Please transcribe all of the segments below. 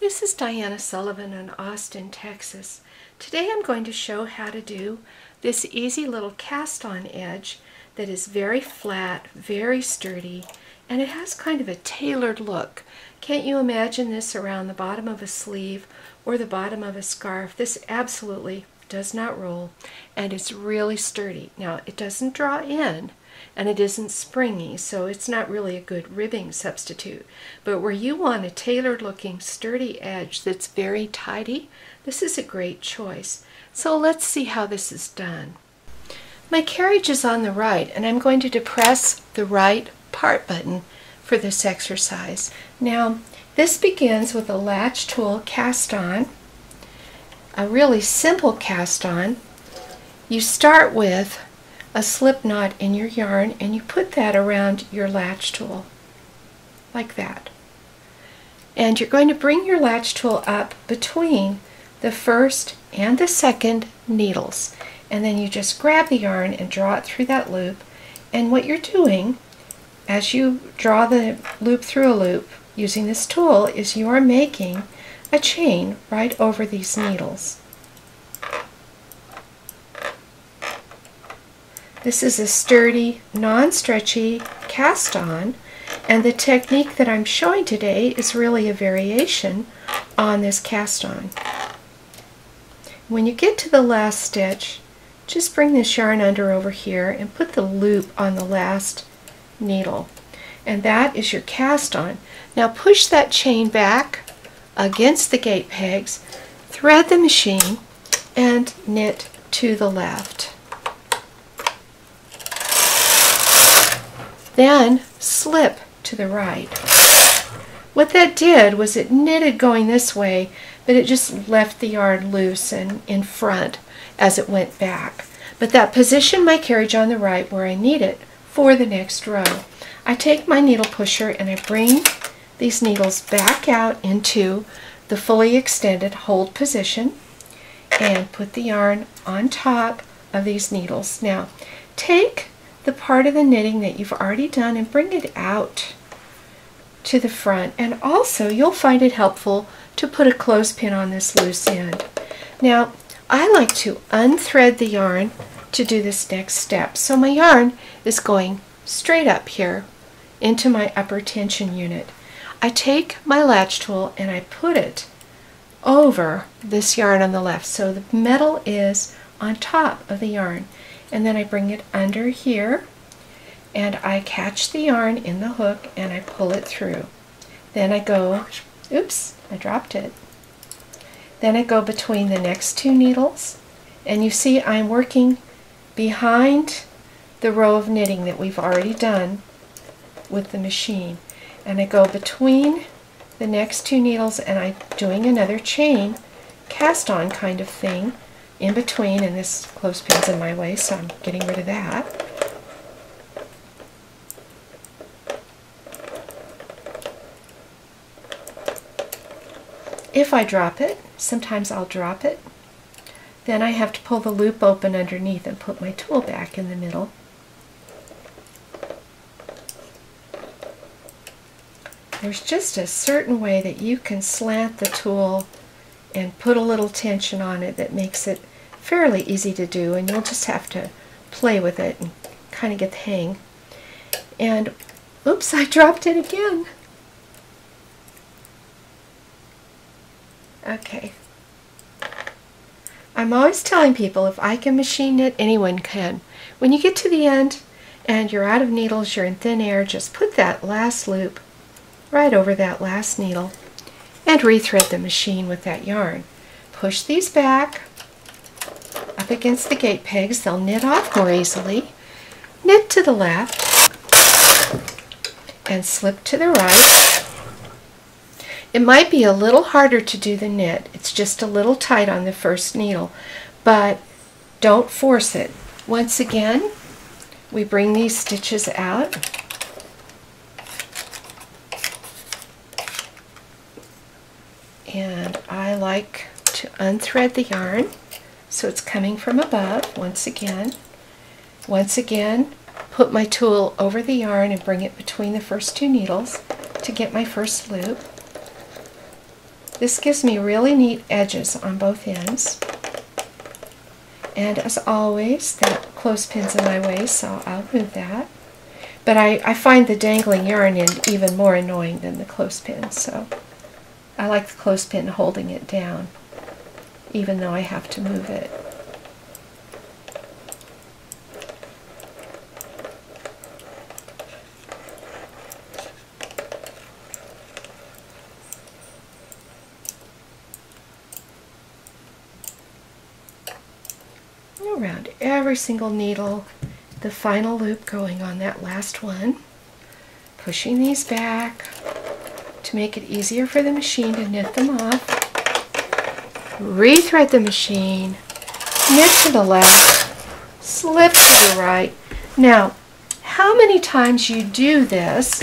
This is Diana Sullivan in Austin, Texas. Today I'm going to show how to do this easy little cast-on edge that is very flat, very sturdy, and it has kind of a tailored look. Can't you imagine this around the bottom of a sleeve or the bottom of a scarf? This absolutely does not roll, and it's really sturdy. Now, it doesn't draw in, and it isn't springy, so it's not really a good ribbing substitute. But where you want a tailored looking sturdy edge that's very tidy, this is a great choice. So let's see how this is done. My carriage is on the right, and I'm going to depress the right part button for this exercise. Now, this begins with a latch tool cast on, a really simple cast on. You start with a slip knot in your yarn and you put that around your latch tool like that. And you're going to bring your latch tool up between the first and the second needles, and then you just grab the yarn and draw it through that loop. And what you're doing as you draw the loop through a loop using this tool is you are making a chain right over these needles. This is a sturdy, non-stretchy cast-on, and the technique that I'm showing today is really a variation on this cast-on. When you get to the last stitch, just bring this yarn under over here and put the loop on the last needle. And that is your cast-on. Now push that chain back against the gate pegs, thread the machine, and knit to the left. Then slip to the right. What that did was it knitted going this way, but it just left the yarn loose and in front as it went back. But that positioned my carriage on the right where I need it for the next row. I take my needle pusher and I bring these needles back out into the fully extended hold position and put the yarn on top of these needles. Now, take the part of the knitting that you've already done and bring it out to the front, and also you'll find it helpful to put a clothespin on this loose end. Now, I like to unthread the yarn to do this next step. So my yarn is going straight up here into my upper tension unit. I take my latch tool and I put it over this yarn on the left so the metal is on top of the yarn, and then I bring it under here and I catch the yarn in the hook and I pull it through. Then I go, oops, I dropped it. Then I go between the next two needles, and you see I'm working behind the row of knitting that we've already done with the machine. And I go between the next two needles and I'm doing another chain cast on kind of thing in between, and this clothespin's in my way, so I'm getting rid of that. If I drop it, sometimes I'll drop it, then I have to pull the loop open underneath and put my tool back in the middle. There's just a certain way that you can slant the tool and put a little tension on it that makes it fairly easy to do, and you'll just have to play with it and kind of get the hang. And oops, I dropped it again. Okay. I'm always telling people if I can machine knit, anyone can. When you get to the end and you're out of needles, you're in thin air, just put that last loop right over that last needle and rethread the machine with that yarn. Push these back up against the gate pegs. They'll knit off more easily. Knit to the left and slip to the right. It might be a little harder to do the knit. It's just a little tight on the first needle, but don't force it. Once again, we bring these stitches out. And I like to unthread the yarn so it's coming from above once again. Once again, put my tool over the yarn and bring it between the first two needles to get my first loop. This gives me really neat edges on both ends. And as always, that clothespin's in my way, so I'll move that. But I find the dangling yarn end even more annoying than the clothespin, so I like the clothespin holding it down, even though I have to move it. Around every single needle, the final loop going on that last one, pushing these back to make it easier for the machine to knit them off. Rethread the machine, knit to the left, slip to the right. Now, how many times you do this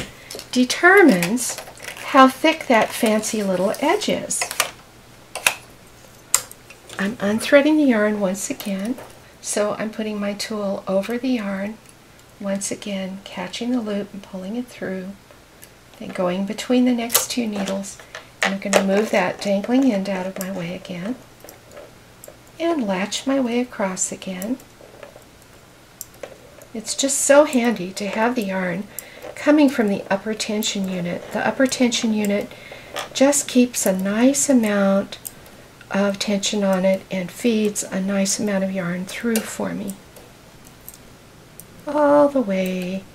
determines how thick that fancy little edge is. I'm unthreading the yarn once again. So I'm putting my tool over the yarn, once again catching the loop and pulling it through, then going between the next two needles, and I'm going to move that dangling end out of my way again, and latch my way across again. It's just so handy to have the yarn coming from the upper tension unit. The upper tension unit just keeps a nice amount of tension on it and feeds a nice amount of yarn through for me all the way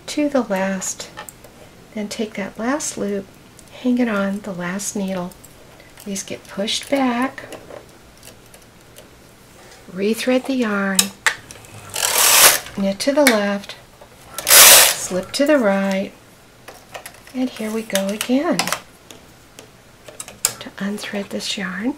to the last. Then take that last loop, hang it on the last needle. These get pushed back, rethread the yarn, knit to the left, slip to the right, and here we go again. To unthread this yarn.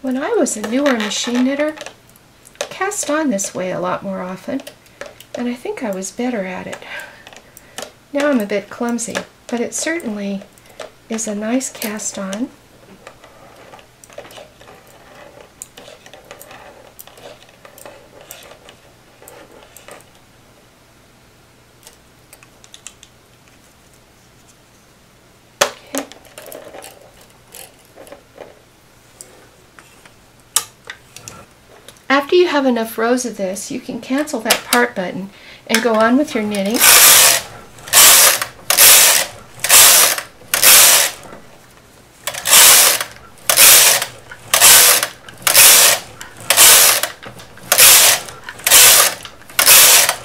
When I was a newer machine knitter, I cast on this way a lot more often, and I think I was better at it. Now I'm a bit clumsy, but it certainly is a nice cast on. After you have enough rows of this, you can cancel that part button and go on with your knitting.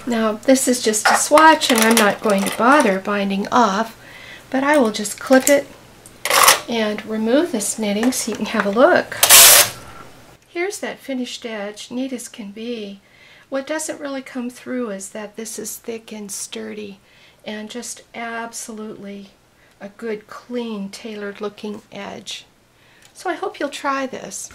Now this is just a swatch and I'm not going to bother binding off, but I will just clip it and remove this knitting so you can have a look. Here's that finished edge, neat as can be. What doesn't really come through is that this is thick and sturdy and just absolutely a good, clean, tailored looking edge. So I hope you'll try this.